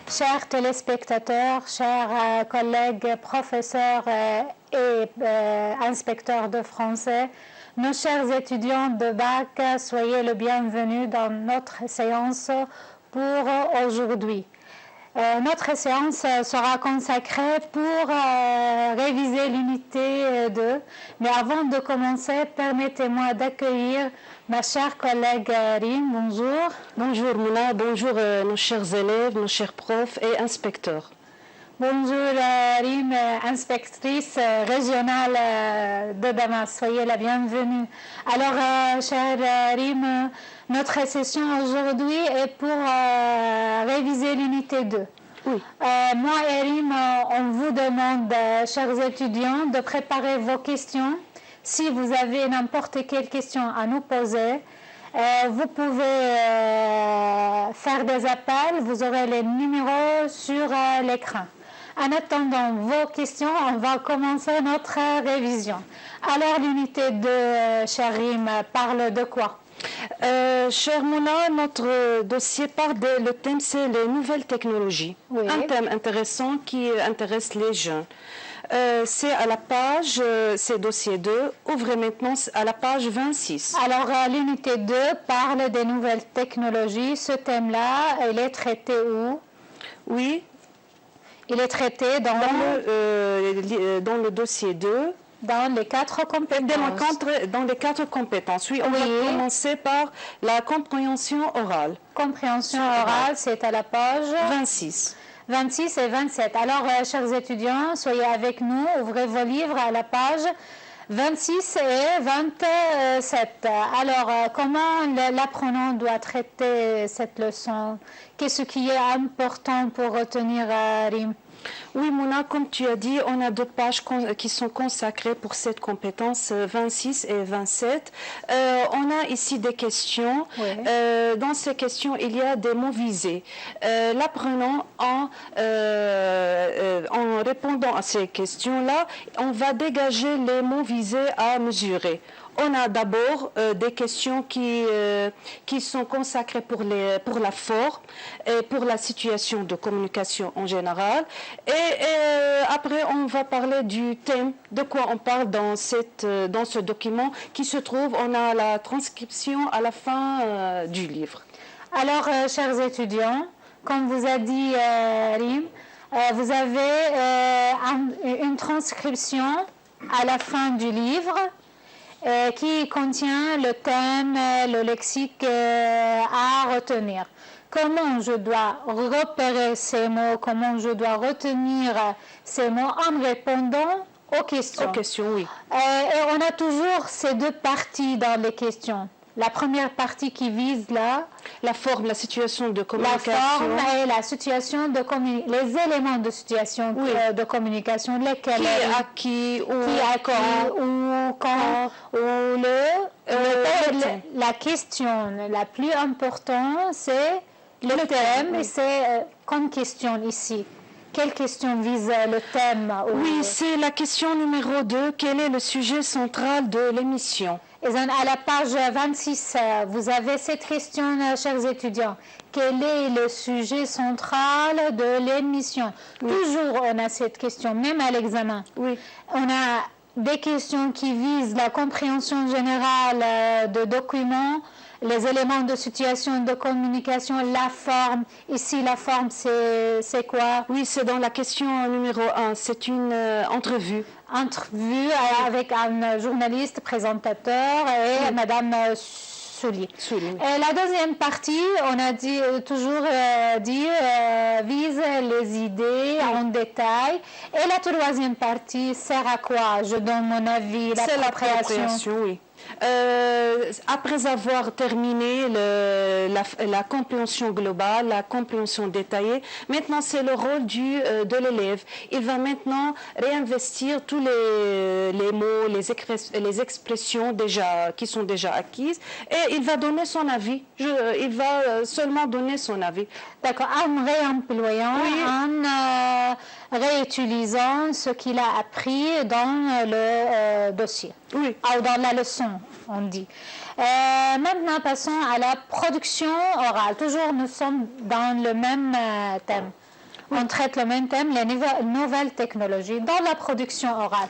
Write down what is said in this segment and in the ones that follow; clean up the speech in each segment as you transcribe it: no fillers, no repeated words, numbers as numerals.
Chers téléspectateurs, chers collègues professeurs et inspecteurs de français, nos chers étudiants de bac, soyez le bienvenu dans notre séance pour aujourd'hui. Notre séance sera consacrée pour réviser l'unité 2. Mais avant de commencer, permettez-moi d'accueillir ma chère collègue Rim. Bonjour. Bonjour Mouna, bonjour nos chers élèves, nos chers profs et inspecteurs. Bonjour Rim, inspectrice régionale de Damas. Soyez la bienvenue. Alors, chère Rim, notre session aujourd'hui est pour réviser l'unité 2. Oui. Moi et Rim, on vous demande, chers étudiants, de préparer vos questions. Si vous avez n'importe quelle question à nous poser, vous pouvez faire des appels. Vous aurez les numéros sur l'écran. En attendant vos questions, on va commencer notre révision. Alors, l'unité 2, cher Rim, parle de quoi? Cher Mouna, notre dossier le thème c'est les nouvelles technologies. Oui. Un thème intéressant qui intéresse les jeunes. C'est à la page, c'est dossier 2, ouvrez maintenant à la page 26. Alors, l'unité 2 parle des nouvelles technologies. Ce thème-là, il est traité où? Oui. Il est traité dans le dossier 2. Dans les 4 compétences. Dans les 4 compétences, oui. On va commencer par la compréhension orale. Compréhension orale, c'est à la page 26. 26 et 27. Alors, chers étudiants, soyez avec nous, ouvrez vos livres à la page 26 et 27. Alors, comment l'apprenant doit traiter cette leçon? Qu'est-ce qui est important pour retenir, Rim? Oui, Mouna, comme tu as dit, on a 2 pages qui sont consacrées pour cette compétence 26 et 27. On a ici des questions. Oui. Dans ces questions, il y a des mots visés. L'apprenant, en répondant à ces questions-là, on va dégager les mots visés à mesurer. On a d'abord des questions qui sont consacrées pour la forme et pour la situation de communication en général. Et après, on va parler du thème, de quoi on parle dans ce document qui se trouve, on a la transcription à la fin du livre. Alors, chers étudiants, comme vous a dit Rim, vous avez une transcription à la fin du livre qui contient le thème, le lexique à retenir. Comment je dois repérer ces mots, comment je dois retenir ces mots en répondant aux questions. Aux questions, oui. Et on a toujours ces 2 parties dans les questions. La première partie qui vise la forme, la situation de communication. La forme et la situation de les éléments de situation de communication, lesquels qui, où, quand, la question la plus importante, c'est le thème, et c'est comme question ici. Quelle question vise le thème? Oui, c'est la question numéro 2. Quel est le sujet central de l'émission? Et à la page 26, vous avez cette question, chers étudiants. Quel est le sujet central de l'émission? Oui. Toujours, on a cette question, même à l'examen. Oui. On a des questions qui visent la compréhension générale de documents, les éléments de situation de communication, la forme. Ici, la forme, c'est quoi? Oui, c'est dans la question numéro 1. C'est une entrevue. Entrevue avec un journaliste présentateur et Madame Soulier. Et la deuxième partie, on a toujours dit, vise les idées en détail. Et la troisième partie sert à quoi? Je donne mon avis. C'est l'appropriation, oui. Après avoir terminé la compréhension globale, la compréhension détaillée, maintenant c'est le rôle de l'élève. Il va maintenant réinvestir tous les mots, les expressions qui sont déjà acquises, et il va donner son avis. Il va seulement donner son avis. D'accord, en réemployant, en réutilisant ce qu'il a appris dans le dossier, ou dans la leçon, on dit. Maintenant, passons à la production orale. Toujours, nous sommes dans le même thème. On traite le même thème, les nouvelles technologies dans la production orale.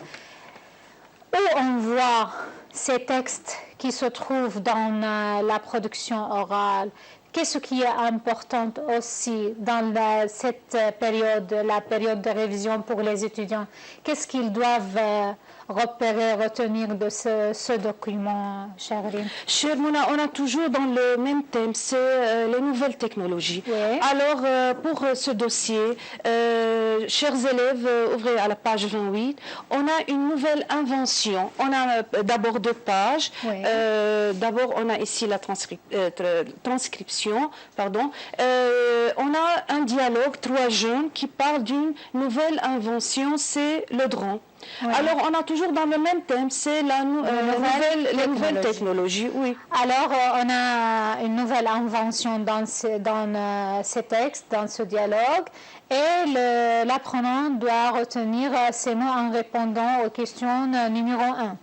Où on voit ces textes qui se trouvent dans la production orale, qu'est-ce qui est important aussi dans cette période, la période de révision pour les étudiants? Qu'est-ce qu'ils doivent repérer, retenir de ce document, chère Rym? Chère Mouna, on a toujours dans le même thème, c'est les nouvelles technologies. Oui. Alors, pour ce dossier, chers élèves, ouvrez à la page 28, on a une nouvelle invention. On a d'abord 2 pages. Oui. D'abord, on a ici la transcription. Pardon. On a un dialogue, 3 jeunes qui parlent d'une nouvelle invention, c'est le drone. Oui. Alors, on a toujours dans le même thème, c'est les nouvelles technologies. Oui. Alors, on a une nouvelle invention dans ces textes, dans ce dialogue, et l'apprenant doit retenir ces mots en répondant aux questions numéro 1.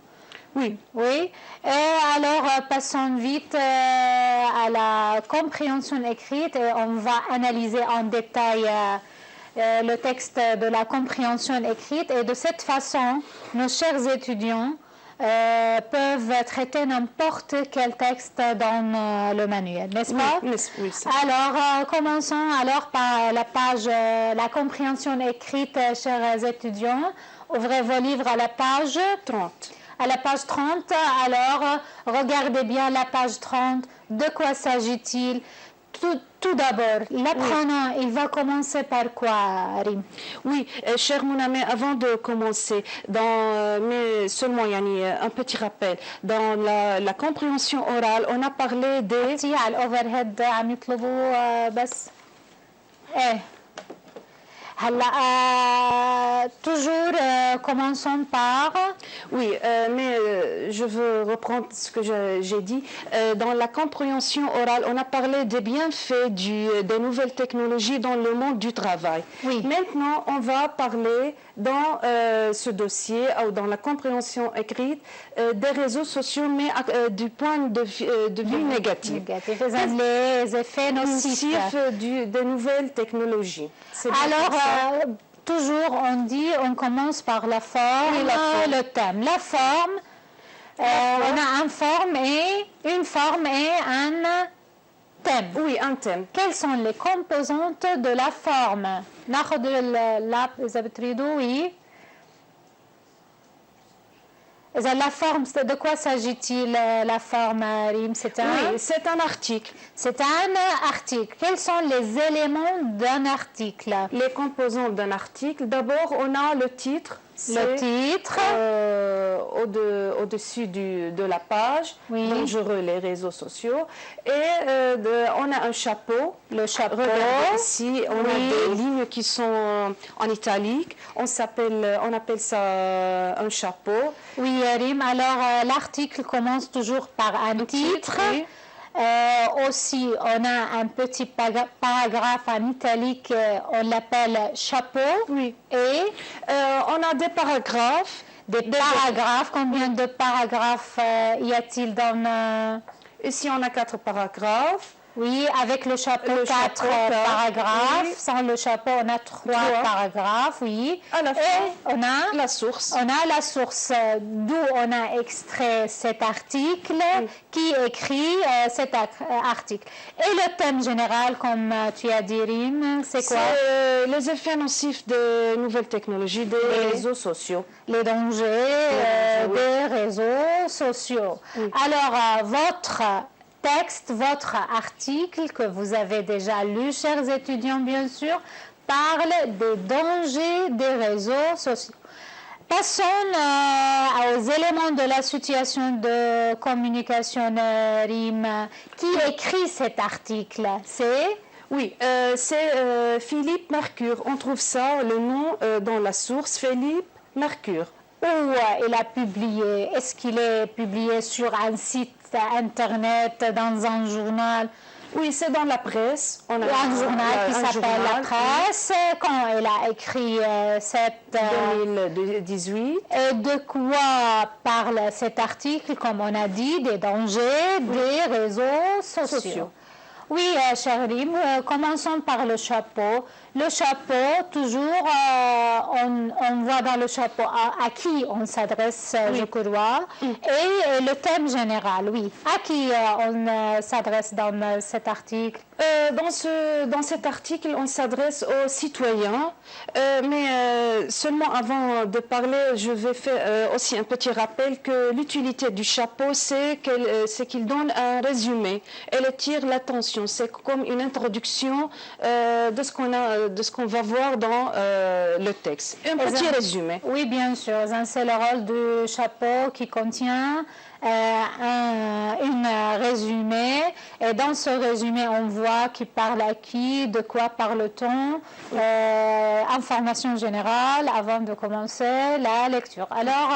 Oui. Oui. Et alors, passons vite à la compréhension écrite et on va analyser en détail le texte de la compréhension écrite et de cette façon, nos chers étudiants peuvent traiter n'importe quel texte dans le manuel, n'est-ce pas? Oui, oui. Alors, commençons alors par la compréhension écrite, chers étudiants. Ouvrez vos livres à la page 30. À la page 30, alors, regardez bien la page 30. De quoi s'agit-il? Tout d'abord, l'apprenant, il va commencer par quoi, Rym? Oui, cher Mouna, mais avant de commencer, mais seulement Yani, un petit rappel, dans la compréhension orale, on a parlé des... الأوفرهيد عم يطلبوا بس ايه هلا toujours commençons par oui, mais je veux reprendre ce que j'ai dit. Dans la compréhension orale, on a parlé des bienfaits des nouvelles technologies dans le monde du travail. Oui. Maintenant, on va parler dans ce dossier, ou dans la compréhension écrite, des réseaux sociaux, mais du point de vue négatif. Les effets nocifs des nouvelles technologies. Alors, toujours on commence par la forme, le thème. La forme, on a une forme et un thème. Oui, un thème. Quelles sont les composantes de la forme? ناخذ إذا بتريدوا oui. La forme, de quoi s'agit-il, la forme, Rym? C'est un article. C'est un article. Quels sont les éléments d'un article? Les composants d'un article. D'abord, on a le titre. Le titre. Au-dessus de la page, oui. Dangereux les réseaux sociaux. Et on a un chapeau. Le chapeau. Regardez ici, on a des lignes qui sont en italique. On appelle ça un chapeau. Oui, Rym. Alors, l'article commence toujours par un titre. Oui. Aussi, on a un petit paragraphe en italique, on l'appelle chapeau. Oui. Et on a des paragraphes. Combien de paragraphes y a-t-il dans... Ici, on a 4 paragraphes. Oui, avec le chapeau, 4 paragraphes. Oui. Sans le chapeau, on a 3 paragraphes, oui. À la fin, on a la source. On a la source d'où on a extrait cet article, qui écrit cet article. Et le thème général, comme tu as dit, Rym, c'est quoi? C'est les effets nocifs des nouvelles technologies, des réseaux sociaux. Les dangers des réseaux sociaux. Oui. Alors, votre texte, votre article que vous avez déjà lu, chers étudiants, bien sûr, parle des dangers des réseaux sociaux. Passons aux éléments de la situation de communication, Rym. Qui écrit cet article? C'est... Oui, c'est Philippe Mercure. On trouve ça, le nom dans la source, Philippe Mercure. Où il a publié? Est-ce qu'il est publié sur un site internet, dans un journal? Oui, c'est dans la presse. On a un journal qui s'appelle La Presse. Quand il a écrit 2018. Et de quoi parle cet article? Comme on a dit, des dangers des réseaux sociaux. Oui, cher Rim, commençons par le chapeau. Le chapeau, toujours, on voit dans le chapeau à qui on s'adresse, je crois, et le thème général, oui. À qui on s'adresse dans cet article? Dans cet article, on s'adresse aux citoyens, mais seulement avant de parler, je vais faire aussi un petit rappel que l'utilité du chapeau, c'est qu'il donne un résumé. Elle attire l'attention. C'est comme une introduction de ce qu'on va voir dans le texte. Un petit résumé. Oui, bien sûr. C'est le rôle du chapeau qui contient un résumé, et dans ce résumé on voit qui parle à qui, de quoi parle-t-on, information générale avant de commencer la lecture. Alors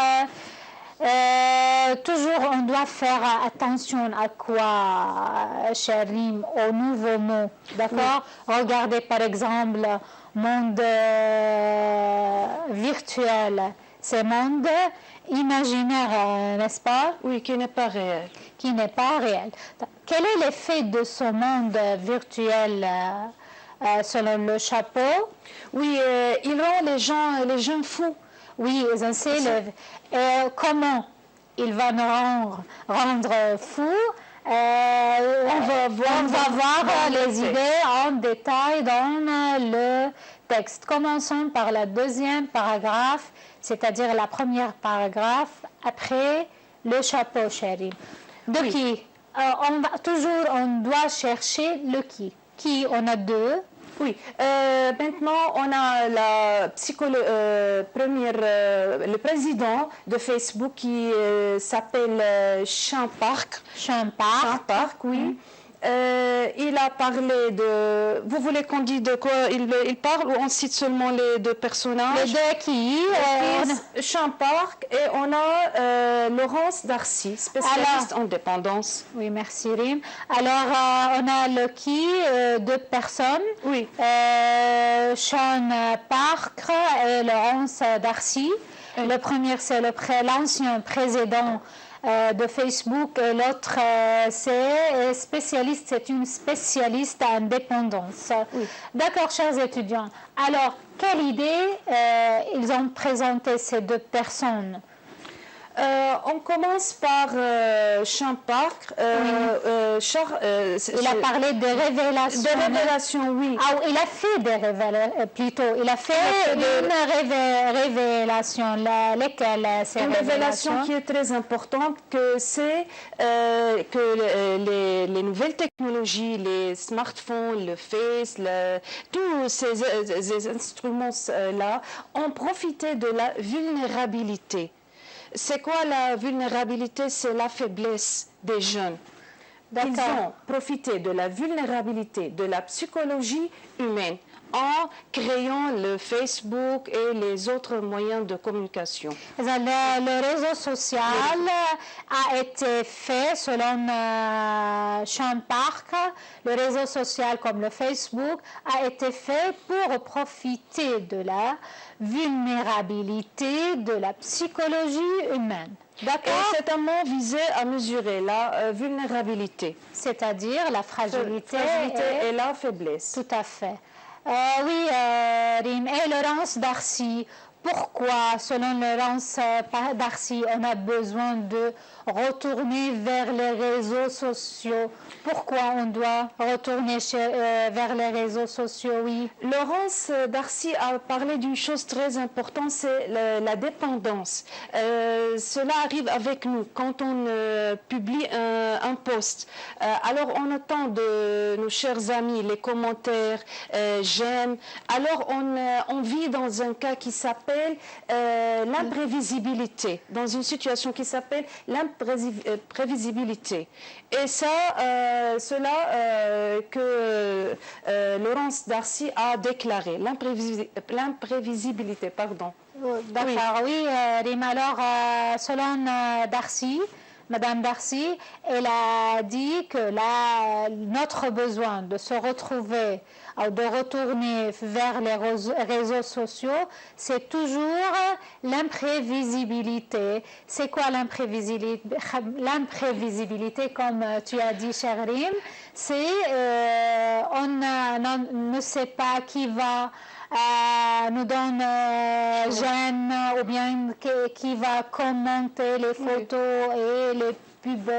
toujours on doit faire attention à quoi, cher Rim, aux nouveaux mots, d'accord? Regardez par exemple monde virtuel, c'est monde imaginaire, n'est-ce pas? Oui, qui n'est pas réel. Qui n'est pas réel. Quel est l'effet de ce monde virtuel selon le chapeau? Oui, il rend les gens fous. Oui, comment il va nous rendre fous? On va voir les idées en détail dans le texte. Commençons par la deuxième paragraphe, c'est-à-dire la première paragraphe après le chapeau, chérie. De qui? On doit chercher le qui. Qui, on a deux. Oui, maintenant on a le président de Facebook qui s'appelle Sean Park. Sean Park, oui. Il a parlé de... Vous voulez qu'on dise de quoi il parle, ou on cite seulement les deux personnages? Les deux qui? Sean Park, et on a Laurence Darcy, spécialiste en dépendance. Oui, merci Rim. Alors, on a le qui, deux personnes. Oui. Sean Park et Laurence Darcy. Le premier, c'est l'ancien président de Facebook, et l'autre c'est une spécialiste en dépendance. Oui. D'accord, chers étudiants. Alors, quelle idée ils ont présenté ces deux personnes? On commence par Sean Park. Il a parlé de révélations. De révélations, oui. Ah, il a fait des révélations, plutôt. Il a fait une révélation. Lesquelles ces une révélation qui est très importante, que c'est que les nouvelles technologies, les smartphones, le Face, tous ces instruments-là ont profité de la vulnérabilité. C'est quoi la vulnérabilité? C'est la faiblesse des jeunes. Ils ont profité de la vulnérabilité, de la psychologie humaine, en créant le Facebook et les autres moyens de communication. Le réseau social a été fait, selon Sean Park, le réseau social comme le Facebook a été fait pour profiter de la vulnérabilité de la psychologie humaine. D'accord. C'est un mot visé à mesurer la vulnérabilité. C'est-à-dire la fragilité et la faiblesse. Tout à fait. Oui, Rim. Et Laurence Darcy, pourquoi, selon Laurence Darcy, on a besoin de retourner vers les réseaux sociaux? Pourquoi on doit retourner vers les réseaux sociaux? Oui. Laurence Darcy a parlé d'une chose très importante, c'est la dépendance. Cela arrive avec nous quand on publie un post. Alors on attend de nos chers amis les commentaires, j'aime. Alors on vit dans un cas qui s'appelle l'imprévisibilité, dans une situation qui s'appelle l'imprévisibilité. Et cela que Laurence Darcy a déclaré, l'imprévisibilité, pardon. D'accord, oui, Rim. Alors, selon Darcy, Madame Darcy, elle a dit que notre besoin de se retrouver, de retourner vers les réseaux sociaux, c'est toujours l'imprévisibilité. C'est quoi l'imprévisibilité? Comme tu as dit, cher Rim, c'est ne sait pas qui va nous donner j'aime ou bien qui va commenter les photos et les pubs,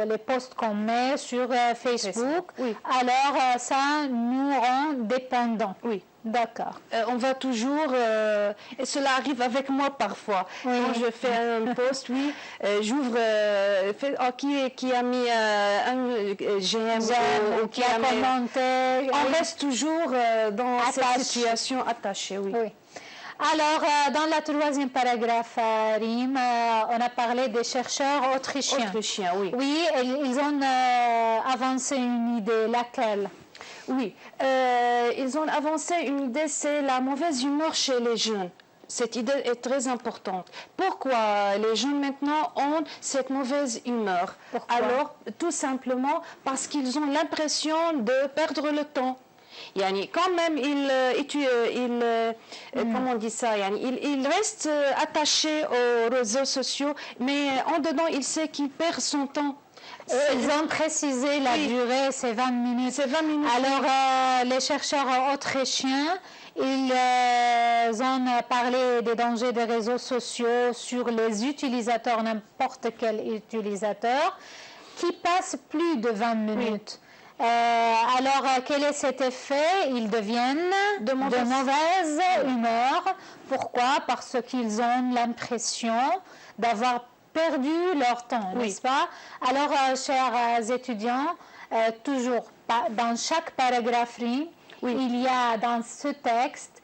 les posts qu'on met sur Facebook. Oui. Alors ça nous rend dépendants. Oui. D'accord. On va toujours, et cela arrive avec moi parfois, quand je fais un post, j'ouvre, qui a mis un j'aime ou qui a commenté. On reste toujours dans cette situation attachée, oui. Alors, dans la troisième paragraphe, Rim, on a parlé des chercheurs autrichiens. Autrichiens, oui. Oui, ils ont avancé une idée, laquelle? Oui, ils ont avancé une idée, c'est la mauvaise humeur chez les jeunes. Cette idée est très importante. Pourquoi les jeunes maintenant ont cette mauvaise humeur? Pourquoi? Alors, tout simplement parce qu'ils ont l'impression de perdre le temps. Yani, quand même, comment on dit ça, il reste attaché aux réseaux sociaux, mais en dedans, il sait qu'il perd son temps. Ils ont précisé la durée, c'est 20 minutes. C'est 20 minutes. Alors, les chercheurs autrichiens, ils ont parlé des dangers des réseaux sociaux sur les utilisateurs, n'importe quel utilisateur, qui passe plus de 20 minutes. Alors, quel est cet effet? Ils deviennent de mauvaise humeur. Pourquoi? Parce qu'ils ont l'impression d'avoir perdu leur temps, n'est-ce pas? Alors, chers étudiants, toujours dans chaque paragraphe, il y a dans ce texte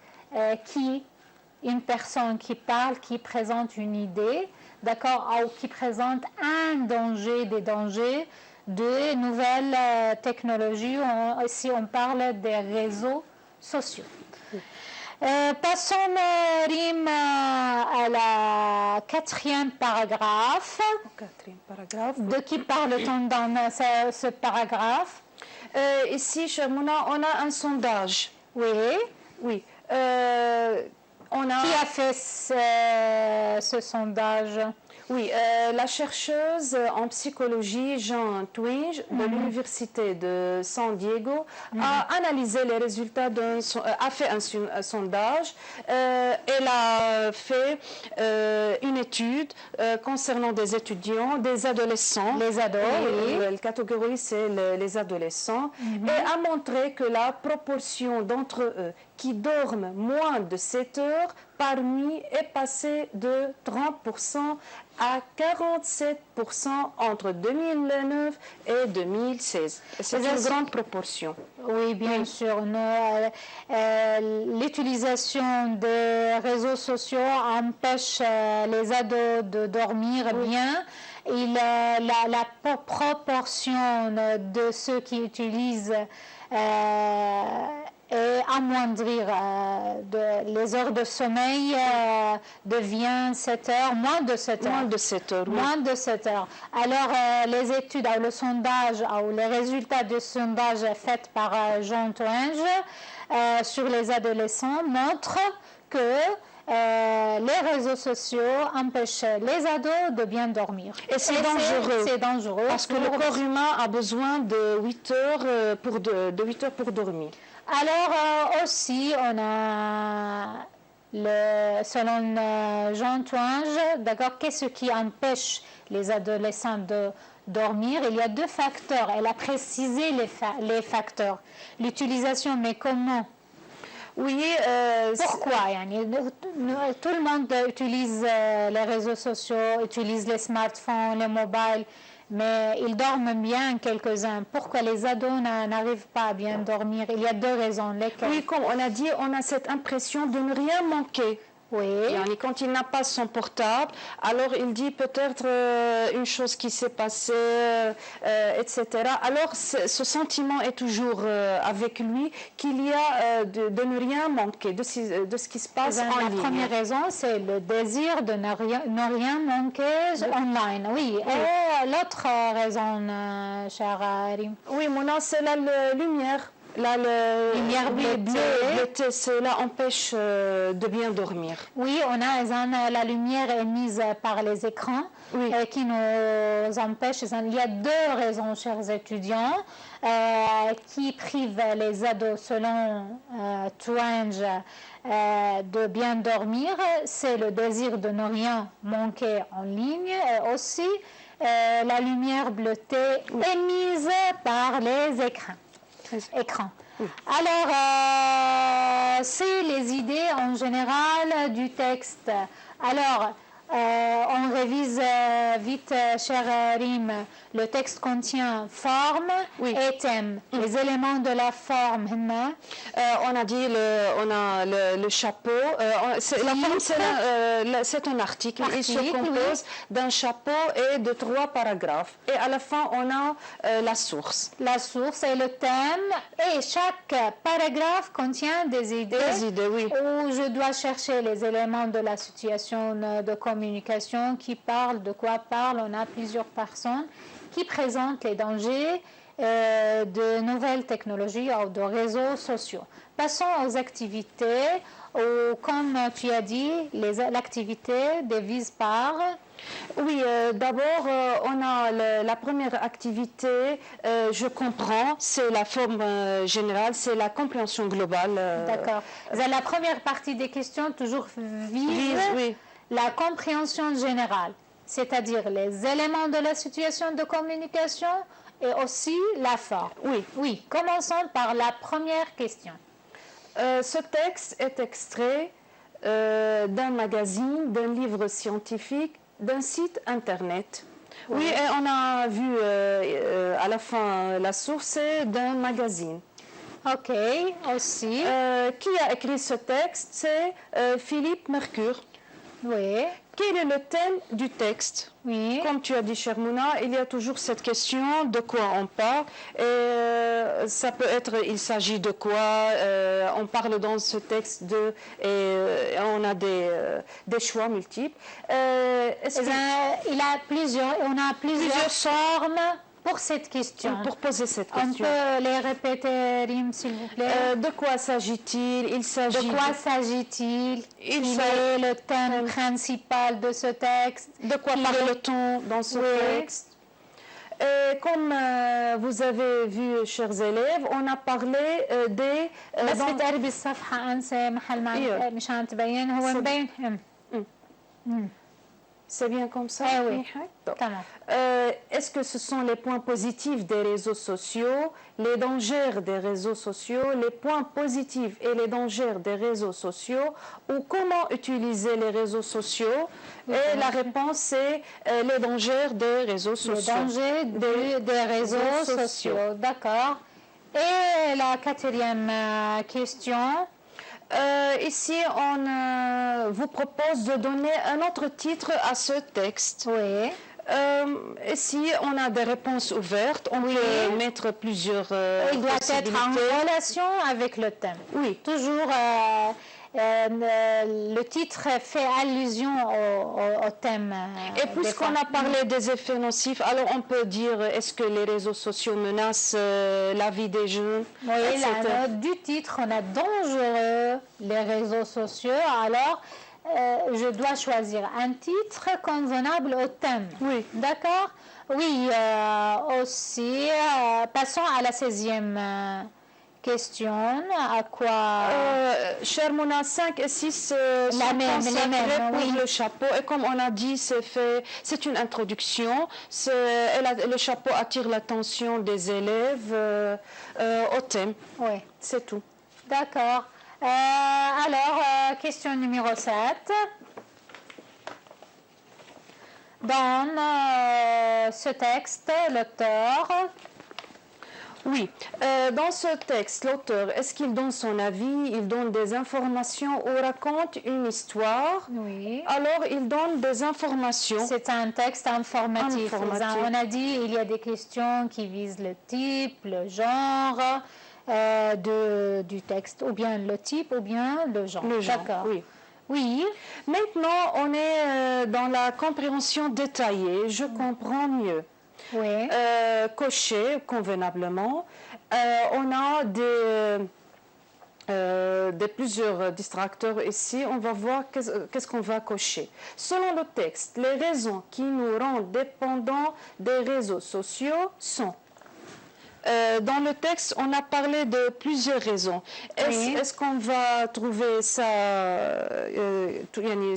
une personne qui parle, qui présente une idée, d'accord, ou qui présente un danger, des dangers de nouvelles technologies. Ici, on parle des réseaux sociaux. Passons, Rim, à la quatrième paragraphe. De qui parle-t-on dans ce paragraphe? Ici, chez Mouna, on a un sondage. Oui. Qui a fait ce sondage? Oui, la chercheuse en psychologie Jean Twenge de l'Université de San Diego a analysé les résultats a fait un sondage. Elle a fait une étude concernant des étudiants, des adolescents. Les ados, oui. La catégorie, c'est les adolescents. Et a montré que la proportion d'entre eux qui dorment moins de 7 heures par nuit est passée de 30% à 47% entre 2009 et 2016. C'est une grande proportion. Oui, bien sûr. L'utilisation des réseaux sociaux empêche les ados de dormir bien. Et la proportion de ceux qui utilisent et amoindrir les heures de sommeil devient 7 heures, moins de 7 heures. Moins de 7 heures, oui. Moins de 7 heures. Alors, les études, le sondage, ou les résultats du sondage fait par Jean Twenge sur les adolescents montrent que les réseaux sociaux empêchent les ados de bien dormir. Et c'est dangereux. C'est dangereux. Parce que le corps humain a besoin de 8 heures pour dormir. Alors aussi, on a, selon Jean Twenge, d'accord, qu'est-ce qui empêche les adolescents de dormir? Il y a 2 facteurs. Elle a précisé les facteurs. L'utilisation, mais comment? Oui. Pourquoi? Tout le monde utilise les réseaux sociaux, utilise les smartphones, les mobiles, mais ils dorment bien quelques-uns. Pourquoi les ados n'arrivent pas à bien dormir? Il y a 2 raisons. Lesquelles? Oui, comme on a dit, on a cette impression de ne rien manquer. Oui. Et quand il n'a pas son portable, alors il dit peut-être une chose qui s'est passée, etc. Alors ce sentiment est toujours avec lui, qu'il y a de ne rien manquer de ce qui se passe en ligne. La première raison, c'est le désir de ne rien manquer online. Oui. Et l'autre raison, cher Rim? Oui, mon nom, c'est la lumière. La lumière bleutée, cela empêche de bien dormir. Oui, la lumière émise par les écrans qui nous empêche. Il y a deux raisons, chers étudiants, qui privent les ados, selon Twenge, de bien dormir. C'est le désir de ne rien manquer en ligne et aussi la lumière bleutée émise par les écrans. Alors, c'est les idées en général du texte. Alors, on révise vite, cher Rim. Le texte contient forme et thème. Les éléments de la forme. On a dit le chapeau. La forme, c'est un article. Il se compose d'un chapeau et de 3 paragraphes. Et à la fin, on a la source. La source et le thème. Et chaque paragraphe contient des idées. Des idées, oui. Où je dois chercher les éléments de la situation de communication qui parlent, de quoi parlent. On a plusieurs personnes qui présentent les dangers de nouvelles technologies ou de réseaux sociaux. Passons aux activités, comme tu as dit, l'activité divise par... Oui, d'abord, on a la première activité, je comprends, c'est la forme générale, c'est la compréhension globale. D'accord. La première partie des questions toujours vise la compréhension générale, c'est-à-dire les éléments de la situation de communication et aussi la forme. Oui. Commençons par la première question. Ce texte est extrait d'un magazine, d'un livre scientifique, d'un site internet. Oui, et on a vu à la fin la source, c'est d'un magazine. Ok, aussi. Qui a écrit ce texte? C'est Philippe Mercure. Oui. Quel est le thème du texte? Oui. Comme tu as dit, chère Mouna, il y a toujours cette question de quoi on parle. Et ça peut être, il s'agit de quoi? On parle dans ce texte de, et on a des choix multiples. On a plusieurs formes pour cette question. Pour poser cette question. On peut les répéter, Rim, s'il vous plaît. De quoi s'agit-il? De quoi s'agit-il? Quel est le thème principal de ce texte? De quoi parle-t-on dans ce texte? Et comme vous avez vu, chers élèves, on a parlé des... C'est bien comme ça? Oui. Est-ce que ce sont les points positifs des réseaux sociaux, les dangers des réseaux sociaux, les points positifs et les dangers des réseaux sociaux, ou comment utiliser les réseaux sociaux? Et la réponse c'est les dangers des réseaux sociaux. Les dangers des réseaux sociaux, d'accord. Et la quatrième question? Ici, on vous propose de donner un autre titre à ce texte. Oui. Ici, on a des réponses ouvertes. On peut mettre plusieurs Il doit être en relation avec le thème. Oui. Toujours, le titre fait allusion au thème. Et puisqu'on a parlé des effets nocifs, alors on peut dire, est-ce que les réseaux sociaux menacent la vie des jeunes? Oui, du titre, on a dangereux les réseaux sociaux. Alors, je dois choisir un titre convenable au thème. Oui. D'accord? Oui, aussi, passons à la 16e question. À quoi? Cher Mona, 5 et 6 sont les mêmes, pour le chapeau. Et comme on a dit, c'est une introduction. Le chapeau attire l'attention des élèves au thème. Oui. C'est tout. D'accord. Alors, question numéro 7. Dans ce texte, l'auteur... Oui, dans ce texte, l'auteur, est-ce qu'il donne son avis, il donne des informations ou raconte une histoire? Oui. Alors, il donne des informations. C'est un texte informatif. On a dit il y a des questions qui visent le type, le genre du texte, ou bien le type, ou bien le genre. D'accord. Oui. Oui. Maintenant, on est dans la compréhension détaillée. Je comprends mieux. Oui. Cocher convenablement. On a plusieurs distracteurs ici. On va voir qu'est-ce qu'on va cocher. Selon le texte, les raisons qui nous rendent dépendants des réseaux sociaux sont... dans le texte, on a parlé de plusieurs raisons. Est-ce qu'on va trouver ça,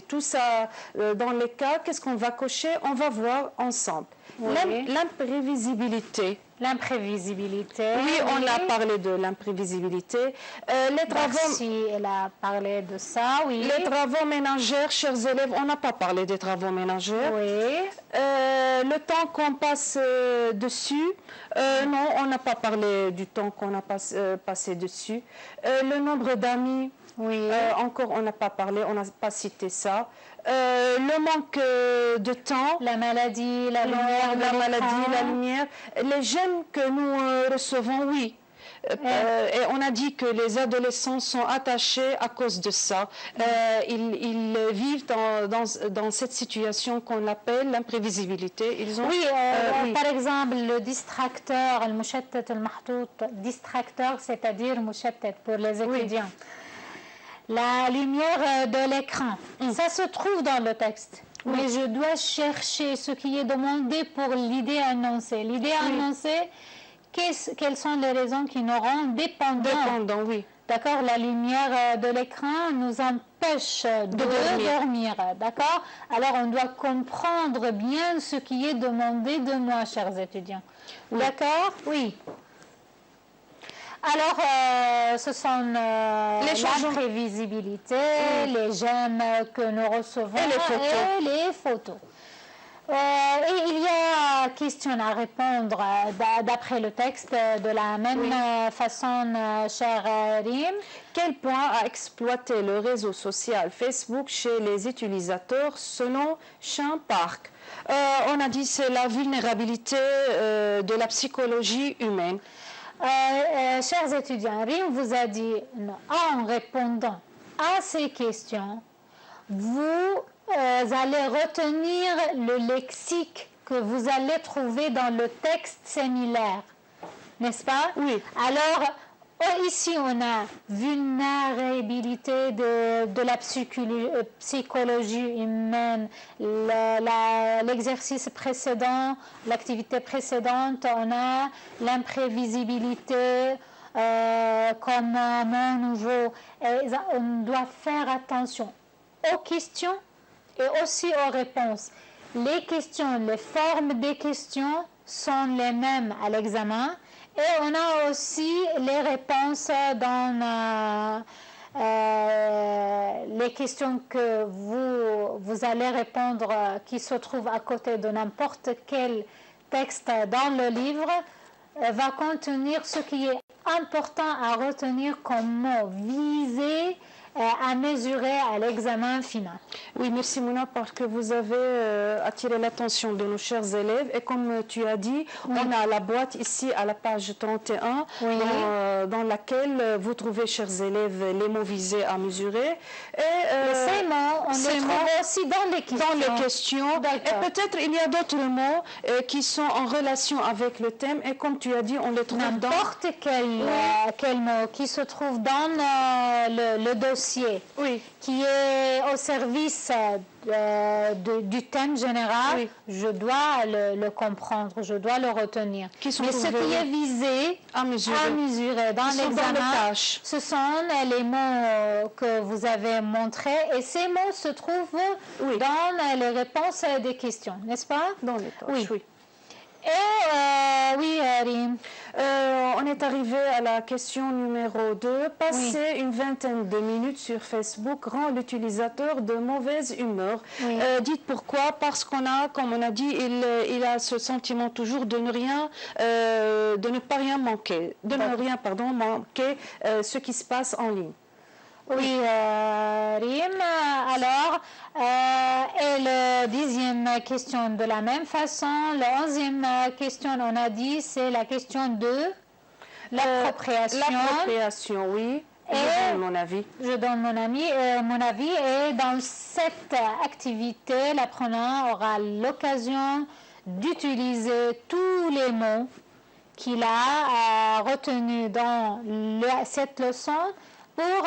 tout ça dans les cas? Qu'est-ce qu'on va cocher? On va voir ensemble. Oui. L'imprévisibilité. L'imprévisibilité. Oui, on a parlé de l'imprévisibilité. Les travaux... Merci, elle a parlé de ça, oui. Les travaux ménagers, chers élèves, on n'a pas parlé des travaux ménagers. Oui. Le temps qu'on passe dessus, non, on n'a pas parlé du temps qu'on a passé dessus. Le nombre d'amis, Oui. encore on n'a pas parlé, on n'a pas cité ça. Le manque de temps. La maladie, la lumière, la lumière. Les gènes que nous recevons, oui. Et on a dit que les adolescents sont attachés à cause de ça. Ils vivent dans cette situation qu'on appelle l'imprévisibilité. Oui, par exemple, le distracteur, le mushattat al-mahtout, distracteur, c'est-à-dire mushattat pour les étudiants. La lumière de l'écran, ça se trouve dans le texte. Mais je dois chercher ce qui est demandé pour l'idée annoncée. L'idée annoncée, quelles sont les raisons qui nous rendent dépendants? Dépendants, oui. D'accord, la lumière de l'écran nous empêche de dormir. D'accord? Alors on doit comprendre bien ce qui est demandé de moi, chers étudiants. Oui. D'accord? Oui. Alors, ce sont l'imprévisibilité, les j'aime que nous recevons et les photos. Et il y a question à répondre d'après le texte de la même façon, cher Rim. Quel point a exploité le réseau social Facebook chez les utilisateurs selon Sean Park? On a dit c'est la vulnérabilité de la psychologie humaine. Chers étudiants, Rim vous a dit en répondant à ces questions, vous allez retenir le lexique que vous allez trouver dans le texte similaire, n'est-ce pas? Oui. Alors, ici, on a vulnérabilité de la psychologie humaine, l'exercice précédent, l'activité précédente, on a l'imprévisibilité comme mot nouveau. Et on doit faire attention aux questions et aussi aux réponses. Les questions, les formes des questions sont les mêmes à l'examen et on a aussi les réponses dans les questions que vous allez répondre qui se trouvent à côté de n'importe quel texte dans le livre va contenir ce qui est important à retenir comme mot visé à mesurer à l'examen final. Oui, merci Mouna, parce que vous avez attiré l'attention de nos chers élèves et comme tu as dit, on a la boîte ici à la page 31 dans laquelle vous trouvez, chers élèves, les mots visés à mesurer. Et ces mots, on les trouve aussi dans les questions. Dans les questions. Et peut-être il y a d'autres mots qui sont en relation avec le thème et comme tu as dit, on les trouve dans... N'importe quel mot qui se trouve dans le dossier. Qui est au service du thème général, je dois le comprendre, je dois le retenir. Mais ce qui est visé à mesurer dans l'examen, ce sont les mots que vous avez montrés et ces mots se trouvent dans les réponses des questions, n'est-ce pas? Dans les tâches, oui. Et oui, Rim. On est arrivé à la question numéro 2. Passer une vingtaine de minutes sur Facebook rend l'utilisateur de mauvaise humeur. Dites pourquoi? Parce qu'on a, comme on a dit, il a ce sentiment toujours de ne pas rien manquer, manquer ce qui se passe en ligne. Oui, Rim. Alors, et la 10e question de la même façon. La 11e question, on a dit, c'est la question de l'appropriation. L'appropriation, oui. Je donne mon avis. Je donne mon avis. Et dans cette activité, l'apprenant aura l'occasion d'utiliser tous les mots qu'il a retenus dans cette leçon pour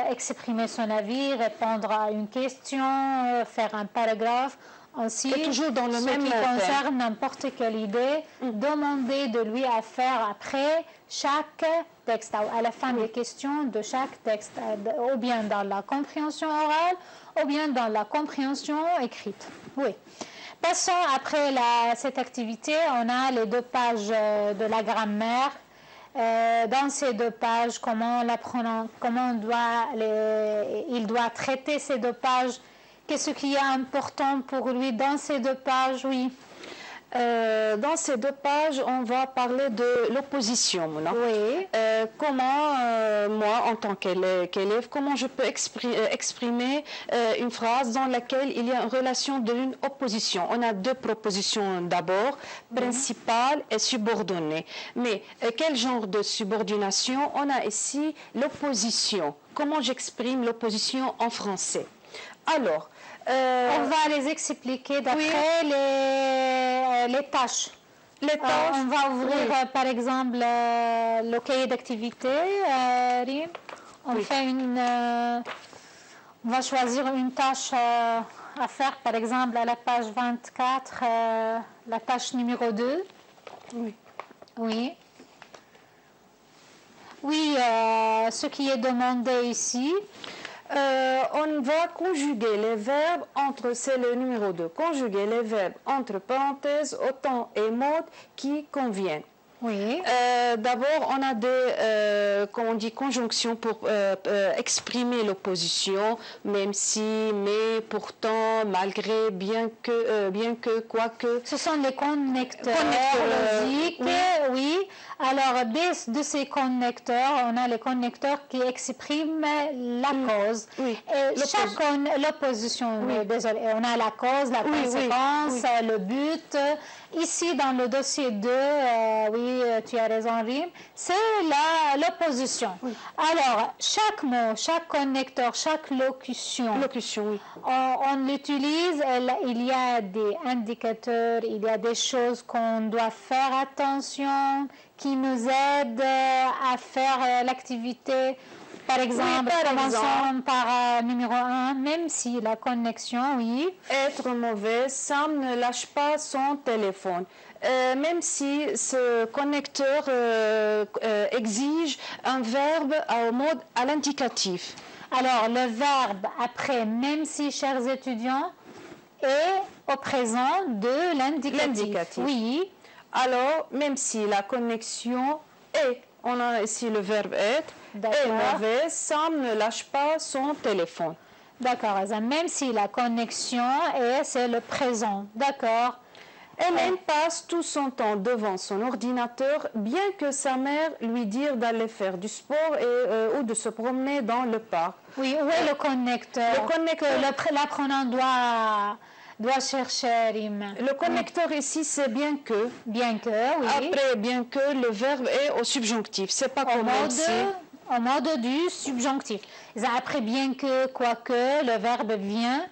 exprimer son avis, répondre à une question, faire un paragraphe. Ainsi, et toujours dans le même qui concerne n'importe quelle idée, demander de lui à faire après chaque texte, à la fin des questions de chaque texte, ou bien dans la compréhension orale, ou bien dans la compréhension écrite. Oui. Passons après cette activité, on a les 2 pages de la grammaire. Dans ces 2 pages, comment il doit traiter ces 2 pages. Qu'est-ce qui est important pour lui dans ces 2 pages? Oui. Dans ces 2 pages, on va parler de l'opposition. Oui. Comment, moi, en tant qu'élève, comment je peux exprimer une phrase dans laquelle il y a une relation d'une opposition. On a 2 propositions d'abord, principale et subordonnée. Mais quel genre de subordination? On a ici l'opposition. Comment j'exprime l'opposition en français? Alors, on va les expliquer d'après les tâches. Les tâches. On va ouvrir par exemple le cahier d'activité. On va choisir une tâche à faire, par exemple à la page 24, la tâche numéro 2. Oui. Oui. Oui, ce qui est demandé ici. On va conjuguer les verbes c'est le numéro 2, conjuguer les verbes entre parenthèses au temps et mode qui conviennent. Oui. D'abord, on a des conjonctions pour exprimer l'opposition, même si, mais, pourtant, malgré, bien que, quoique. Ce sont les connecteurs logiques. Oui. Alors, de ces connecteurs, on a les connecteurs qui expriment la cause. Oui. L'opposition. Désolé. On a la cause, la conséquence, le but. Ici, dans le dossier 2, tu as raison, Rim, c'est l'opposition. Oui. Alors, chaque mot, chaque connecteur, chaque locution, oui. on l'utilise, il y a des indicateurs, il y a des choses qu'on doit faire attention, qui nous aident à faire l'activité. Par exemple, commençons par numéro 1, même si la connexion, oui. Être mauvais, Sam ne lâche pas son téléphone. Même si ce connecteur exige un verbe au mode à l'indicatif. Alors, le verbe après, même si, chers étudiants, est au présent de l'indicatif. Oui. Alors, même si la connexion est, on a ici le verbe être, est mauvais, Sam ne lâche pas son téléphone. D'accord, même si la connexion est, c'est le présent. D'accord. Elle passe tout son temps devant son ordinateur, bien que sa mère lui dise d'aller faire du sport ou de se promener dans le parc. Oui, où est le connecteur? Le connecteur. L'apprenant doit chercher, Rim. Le connecteur ici, c'est bien que. Bien que, oui. Après, bien que, le verbe est au subjonctif. C'est pas comme ici. Au mode du subjonctif. Après, bien que, quoique, le verbe vient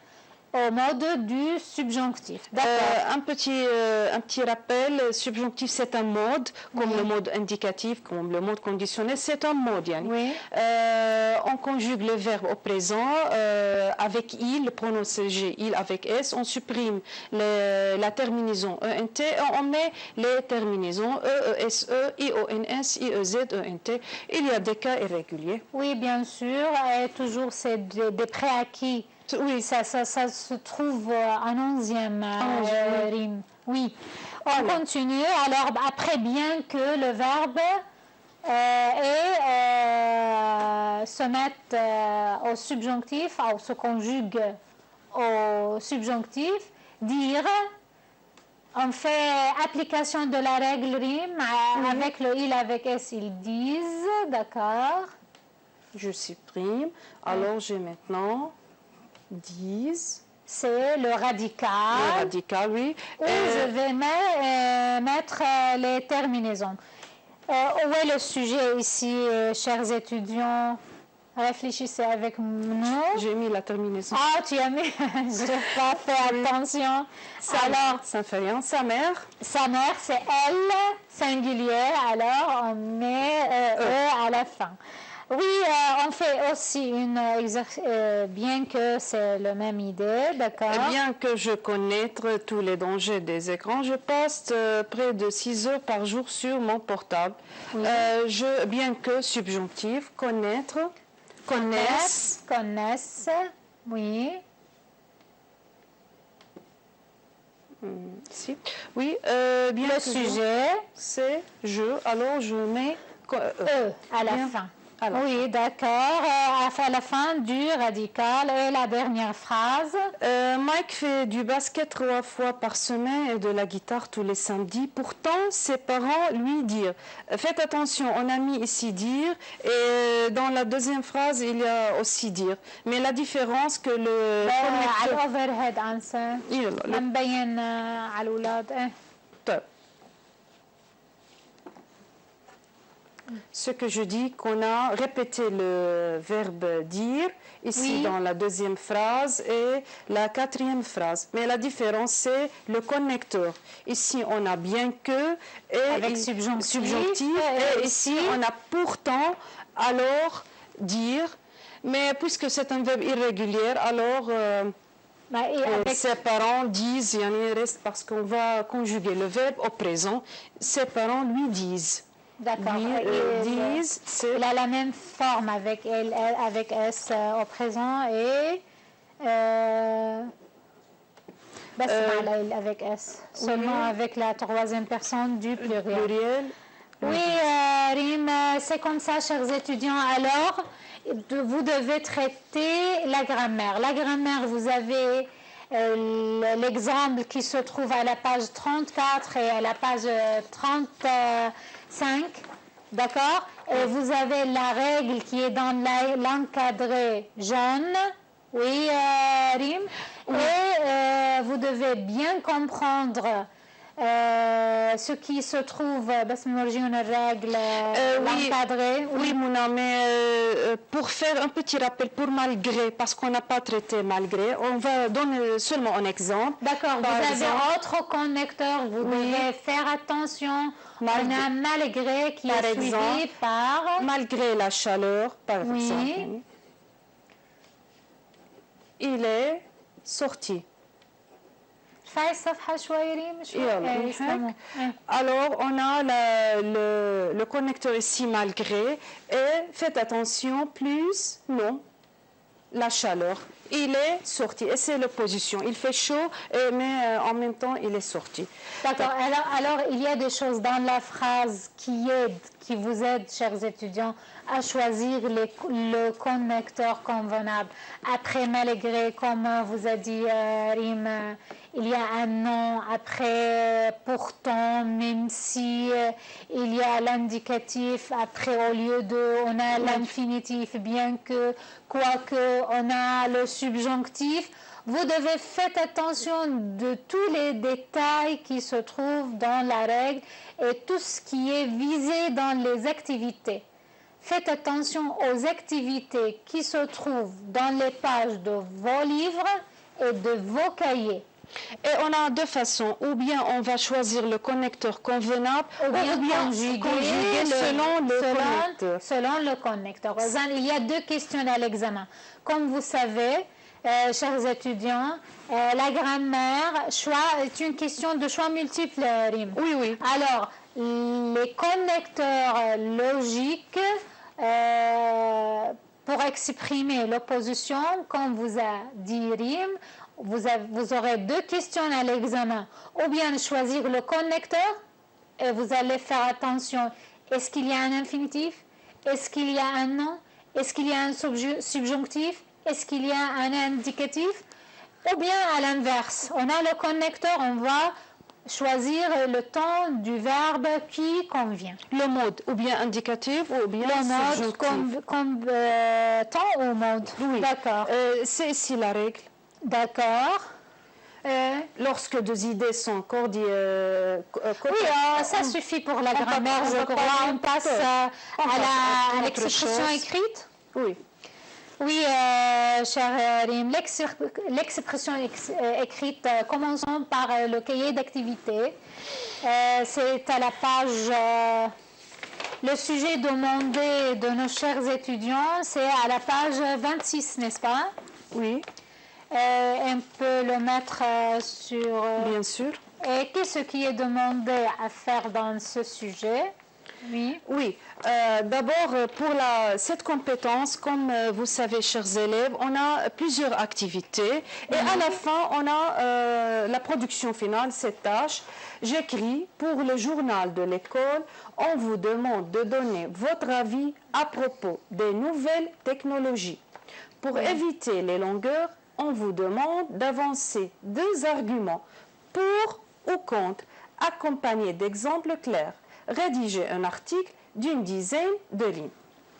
au mode du subjonctif. Un petit rappel, subjonctif c'est un mode, comme le mode indicatif, comme le mode conditionnel, c'est un mode. Yani. Oui. On conjugue le verbe au présent avec il, le pronom CG, il avec S, on supprime la terminaison ENT, on met les terminaisons EESE, IONS, IEZ, ENT. Il y a des cas irréguliers. Oui, bien sûr, et toujours c'est des préacquis. Oui, ça se trouve en 11e rime. Oui. On continue. Alors, après, bien que le verbe se mette au subjonctif, ou se conjugue au subjonctif, dire, on fait application de la règle rime avec le il avec S, ils disent, d'accord. Je supprime. Alors, j'ai maintenant... disent. C'est le radical. Le radical, oui. Où je vais mettre les terminaisons. Où est le sujet ici, chers étudiants? Réfléchissez avec nous. J'ai mis la terminaison. Ah, tu as mis, je n'ai pas fait attention. Alors, ça fait rien. Sa mère. Sa mère, c'est elle, singulier, alors on met E à la fin. Oui, on fait aussi une bien que c'est la même idée, d'accord? Bien que je connaisse tous les dangers des écrans, je passe près de 6 heures par jour sur mon portable. Oui. Bien que subjonctif, connaître, connaissent, oui. Si. Oui, bien le que sujet, c'est je, alors je mets E à la fin. Alors. Oui, d'accord. À la fin du radical et la dernière phrase. Mike fait du basket 3 fois par semaine et de la guitare tous les samedis. Pourtant, ses parents lui disent. Faites attention, on a mis ici dire et dans la deuxième phrase, il y a aussi dire. Mais la différence que le... overhead answer. مبين على الأولاد. Ce que je dis, qu'on a répété le verbe dire ici dans la deuxième phrase et la quatrième phrase. Mais la différence, c'est le connecteur. Ici, on a bien que et avec subjonctif et ici, on a pourtant, alors, dire. Mais puisque c'est un verbe irrégulier, alors... ses parents disent, il y en a reste parce qu'on va conjuguer le verbe au présent. Ses parents lui disent. D'accord. Disent, il a la même forme avec elle, avec S au présent et avec S. Seulement avec la troisième personne du pluriel. Oui, Rim, c'est comme ça, chers étudiants. Alors, vous devez traiter la grammaire. La grammaire, vous avez l'exemple qui se trouve à la page 34 et à la page 35, d'accord? Et vous avez la règle qui est dans l'encadré jaune, oui, Rim, et vous devez bien comprendre ce qui se trouve, l'encadré. Oui, Mouna, mais pour faire un petit rappel, pour malgré, parce qu'on n'a pas traité malgré, on va donner seulement un exemple. D'accord, vous avez autre connecteur, vous devez faire attention. On a malgré qui est suivi par... Malgré la chaleur, par exemple. Il est sorti. Alors, on a le connecteur ici malgré et faites attention, plus, non, la chaleur. Il est sorti et c'est l'opposition. Il fait chaud, mais en même temps, il est sorti. D'accord. Alors, il y a des choses dans la phrase qui vous aident, chers étudiants, à choisir le connecteur convenable. Après, malgré, comme vous a dit Rim, il y a un non. Après, pourtant, même si il y a l'indicatif. Après, au lieu de, on a l'infinitif, bien que, quoique, on a le subjonctif. Vous devez faire attention de tous les détails qui se trouvent dans la règle et tout ce qui est visé dans les activités. Faites attention aux activités qui se trouvent dans les pages de vos livres et de vos cahiers. Et on a deux façons, ou bien on va choisir le connecteur convenable, ou bien conjuguer selon le connecteur. Selon le connecteur. Il y a deux questions à l'examen. Comme vous savez, chers étudiants, la grammaire est une question de choix multiple, Rim. Oui, oui. Alors, les connecteurs logiques, pour exprimer l'opposition, comme vous a dit Rim, vous aurez deux questions à l'examen. Ou bien choisir le connecteur, et vous allez faire attention. Est-ce qu'il y a un infinitif? Est-ce qu'il y a un nom? Est-ce qu'il y a un subjonctif? Est-ce qu'il y a un indicatif? Ou bien à l'inverse, on a le connecteur, on va choisir le temps du verbe qui convient. Le mode, ou bien indicatif, ou bien le mode, comme temps ou mode. Oui. D'accord. C'est ici la règle. D'accord. Lorsque deux idées sont oui, ça suffit pour la grammaire, je crois. On passe à l'expression écrite. Oui. Oui, cher Rim, l'expression écrite, commençons par le cahier d'activité. C'est à la page, le sujet demandé de nos chers étudiants, c'est à la page 26, n'est-ce pas? Oui. On peut le mettre sur... Bien sûr. Et qu'est-ce qui est demandé à faire dans ce sujet? Oui. Oui, d'abord pour cette compétence, comme vous savez, chers élèves, on a plusieurs activités et à la fin, on a la production finale, cette tâche. J'écris pour le journal de l'école, on vous demande de donner votre avis à propos des nouvelles technologies. Pour éviter les longueurs, on vous demande d'avancer 2 arguments pour ou contre, accompagnés d'exemples clairs. Rédiger un article d'une dizaine de lignes.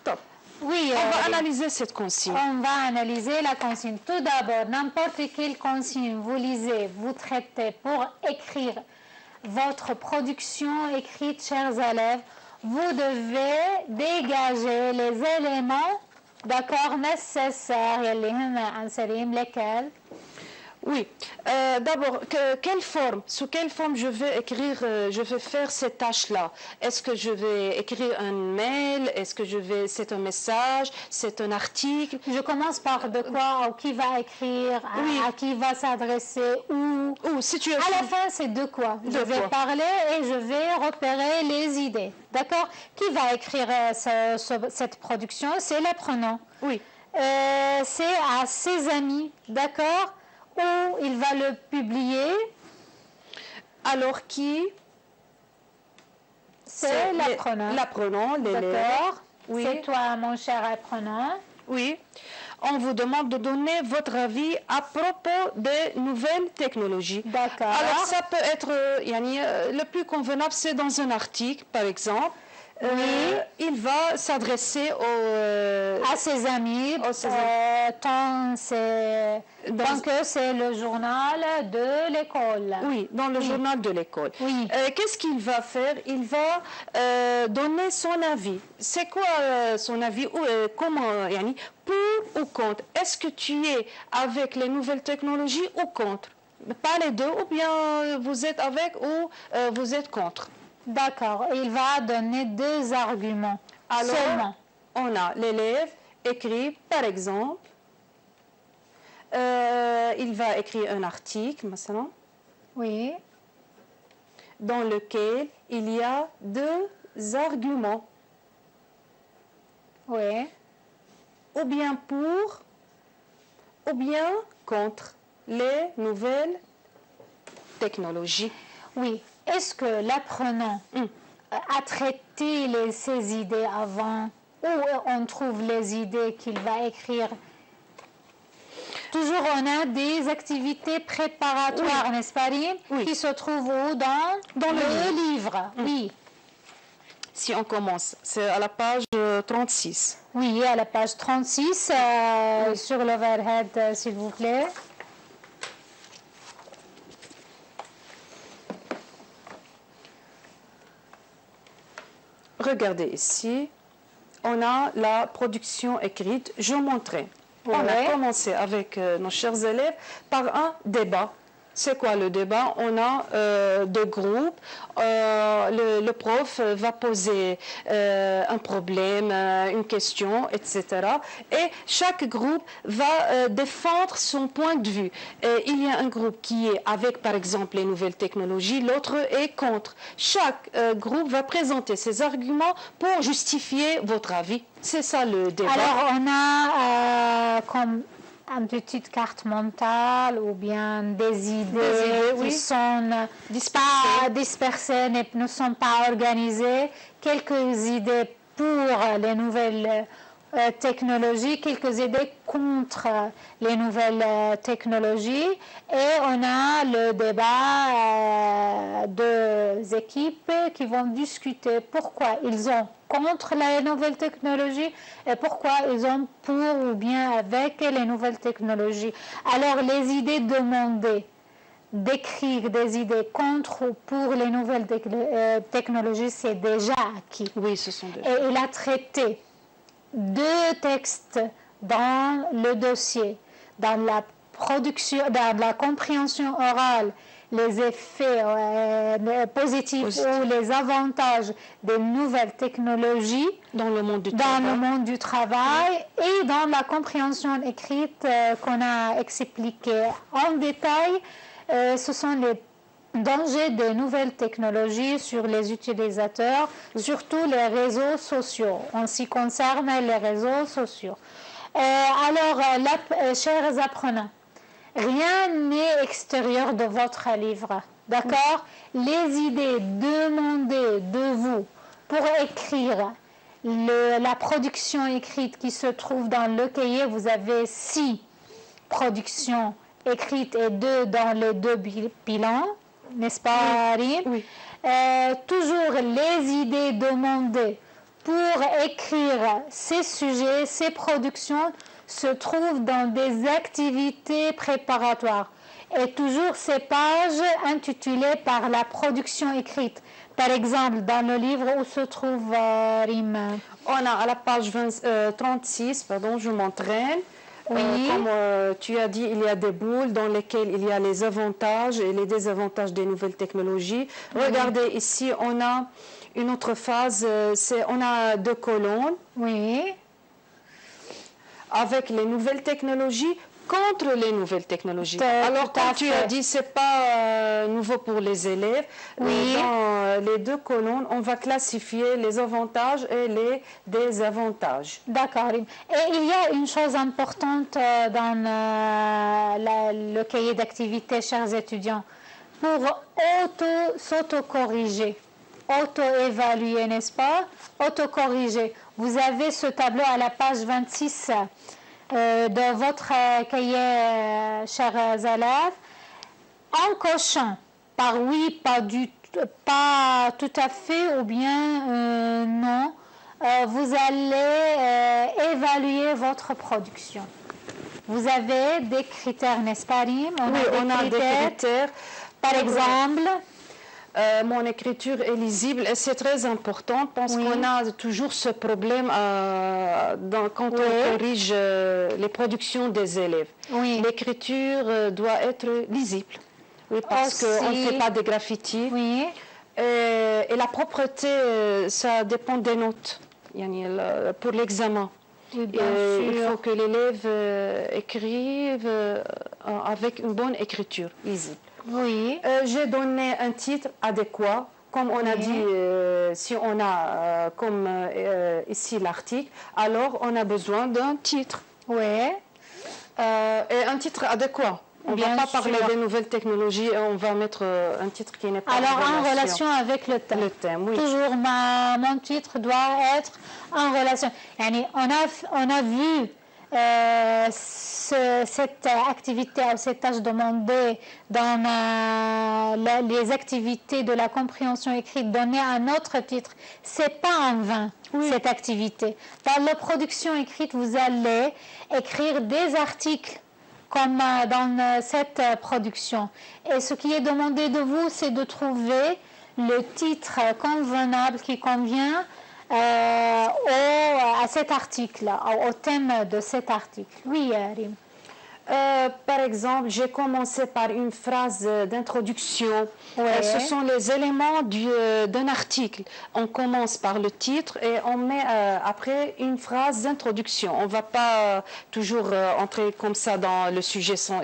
Top. Oui, on va analyser cette consigne. On va analyser la consigne. Tout d'abord, n'importe quelle consigne vous lisez, vous traitez pour écrire votre production écrite, chers élèves, vous devez dégager les éléments, d'accord, nécessaires, lesquels. Oui. D'abord, sous quelle forme je vais écrire, je vais faire cette tâche-là? Est-ce que je vais écrire un mail? Est-ce que c'est un message? C'est un article? Je commence par de quoi, qui va écrire, à qui va s'adresser, où. Situation. À la fin, c'est de quoi? Je vais parler et je vais repérer les idées. D'accord? Qui va écrire cette production? C'est l'apprenant. Oui. C'est à ses amis. D'accord? Où il va le publier. Alors qui? C'est l'apprenant. L'apprenant, l'élève. D'accord. Oui. C'est toi, mon cher apprenant. Oui. On vous demande de donner votre avis à propos des nouvelles technologies. D'accord. Alors ça peut être, le plus convenable, c'est dans un article, par exemple. Il va s'adresser à ses amis, tant que c'est le journal de l'école. Oui, dans le journal de l'école. Oui. Qu'est-ce qu'il va faire? Il va donner son avis. C'est quoi son avis? Comment, pour ou contre? Est-ce que tu es avec les nouvelles technologies ou contre? Pas les deux, ou bien vous êtes avec ou vous êtes contre? D'accord, il va donner 2 arguments. Alors, seulement. On a l'élève écrit, par exemple, il va écrire un article, maintenant, oui, dans lequel il y a 2 arguments. Oui. Ou bien pour, ou bien contre les nouvelles technologies. Oui. Est-ce que l'apprenant a traité ses idées avant, où on trouve les idées qu'il va écrire? Toujours on a des activités préparatoires, n'est-ce pas, Rime, qui se trouvent où? Dans le livre. Oui. Si on commence, c'est à la page 36. Oui, à la page 36, sur l'overhead, s'il vous plaît. Regardez ici, on a la production écrite. Je montrais. On a commencé avec nos chers élèves par un débat. C'est quoi le débat? On a 2 groupes. Le prof va poser un problème, une question, etc. Et chaque groupe va défendre son point de vue. Il y a un groupe qui est avec, par exemple, les nouvelles technologies, l'autre est contre. Chaque groupe va présenter ses arguments pour justifier votre avis. C'est ça le débat. Alors, on a comme une petite carte mentale ou bien des idées qui sont dispersées, ne sont pas organisées, quelques idées pour les nouvelles technologies, quelques idées contre les nouvelles technologies, et on a le débat des équipes qui vont discuter pourquoi ils ont contre les nouvelles technologies et pourquoi ils ont pour ou bien avec les nouvelles technologies. Alors les idées demandées d'écrire des idées contre ou pour les nouvelles technologies, c'est déjà acquis. Oui, ce sont déjà. Et il a traité 2 textes dans le dossier, dans la production, dans la compréhension orale, les effets positifs ou les avantages des nouvelles technologies dans le monde du travail et dans la compréhension écrite qu'on a expliqué en détail. Ce sont les dangers des nouvelles technologies sur les utilisateurs, surtout les réseaux sociaux. En ce qui concerne les réseaux sociaux. Chers apprenants, rien n'est extérieur de votre livre, d'accord? Les idées demandées de vous pour écrire la production écrite qui se trouve dans le cahier, vous avez 6 productions écrites et 2 dans les 2 bilans, n'est-ce pas, Rim? Oui. Toujours les idées demandées pour écrire ces sujets, ces productions se trouvent dans des activités préparatoires. Et toujours ces pages intitulées par la production écrite. Par exemple, dans le livre où se trouve Rim. On a à la page 36, pardon, je m'entraîne. Oui. Comme tu as dit, il y a des boules dans lesquelles il y a les avantages et les désavantages des nouvelles technologies. Oui. Regardez ici, on a une autre phase, on a 2 colonnes. Oui. Avec les nouvelles technologies, contre les nouvelles technologies. Alors, comme tu as dit, ce n'est pas nouveau pour les élèves. Oui. Dans les 2 colonnes, on va classifier les avantages et les désavantages. D'accord. Et il y a une chose importante dans le cahier d'activité, chers étudiants. Pour s'auto-corriger, auto-évaluer, n'est-ce pas? Auto-corriger. Vous avez ce tableau à la page 26 de votre cahier, chers élèves. En cochant par oui, pas tout à fait ou bien non, vous allez évaluer votre production. Vous avez des critères, n'est-ce pas, Rim? On a des critères. Par exemple, mon écriture est lisible et c'est très important parce qu'on a toujours ce problème quand on corrige les productions des élèves. Oui. L'écriture doit être lisible. Oui, parce qu'on ne fait pas des graffitis. Oui. Et la propreté, ça dépend des notes pour l'examen. Oui, bien sûr. Il faut que l'élève écrive avec une bonne écriture lisible. Oui. J'ai donné un titre adéquat. Comme on a dit, si on a comme ici l'article, alors on a besoin d'un titre. Oui. Et un titre adéquat. On ne va pas parler des nouvelles technologies, on va mettre un titre qui n'est pas en relation avec le thème. Le thème, oui. Toujours, mon titre doit être en relation. On a vu cette activité ou cette tâche demandée dans les activités de la compréhension écrite donnée à notre titre. C'est pas en vain, cette activité. Dans la production écrite, vous allez écrire des articles comme dans cette production. Et ce qui est demandé de vous, c'est de trouver le titre convenable qui convient à cet article, au thème de cet article. Oui, Rim. Par exemple, j'ai commencé par une phrase d'introduction. Ce sont les éléments d'un article. On commence par le titre et on met après une phrase d'introduction. On ne va pas toujours entrer comme ça dans le sujet sans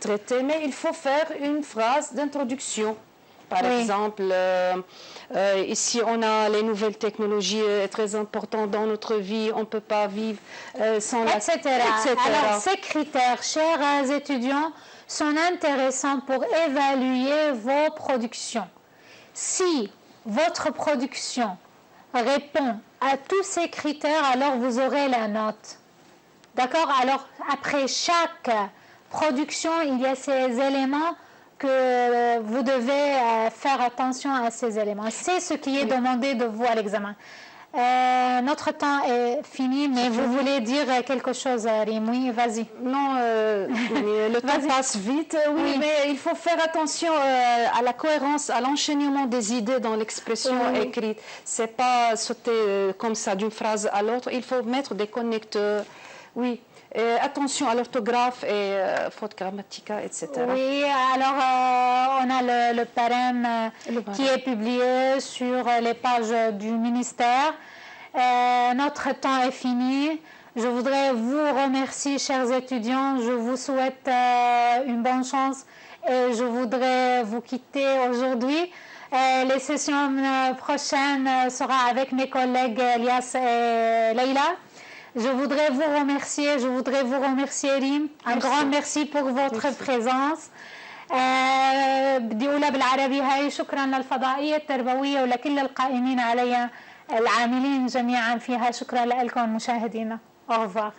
traiter, mais il faut faire une phrase d'introduction. Par exemple, ici on a les nouvelles technologies très importantes dans notre vie, on ne peut pas vivre sans etc. Alors ces critères, chers étudiants, sont intéressants pour évaluer vos productions. Si votre production répond à tous ces critères, alors vous aurez la note. D'accord? Alors après chaque production, il y a ces éléments que vous devez faire attention à ces éléments. C'est ce qui est demandé de vous à l'examen. Notre temps est fini, mais vous voulez dire quelque chose, Rim? Oui, vas-y. Non, le temps passe vite, mais il faut faire attention à la cohérence, à l'enchaînement des idées dans l'expression écrite. C'est pas sauter comme ça d'une phrase à l'autre. Il faut mettre des connecteurs Oui, attention à l'orthographe et fautes grammaticales, etc. Oui, alors on a le barème qui est publié sur les pages du ministère. Notre temps est fini. Je voudrais vous remercier, chers étudiants. Je vous souhaite une bonne chance et je voudrais vous quitter aujourd'hui. Les sessions prochaines seront avec mes collègues Elias et Leïla. Je voudrais vous remercier Rim. Un grand merci pour votre présence. بدي أقولها بالعربي هاي شكرا للفضائية التربوية ولكل القائمين عليها العاملين جميعا فيها شكرا لكم مشاهدينا. Au revoir.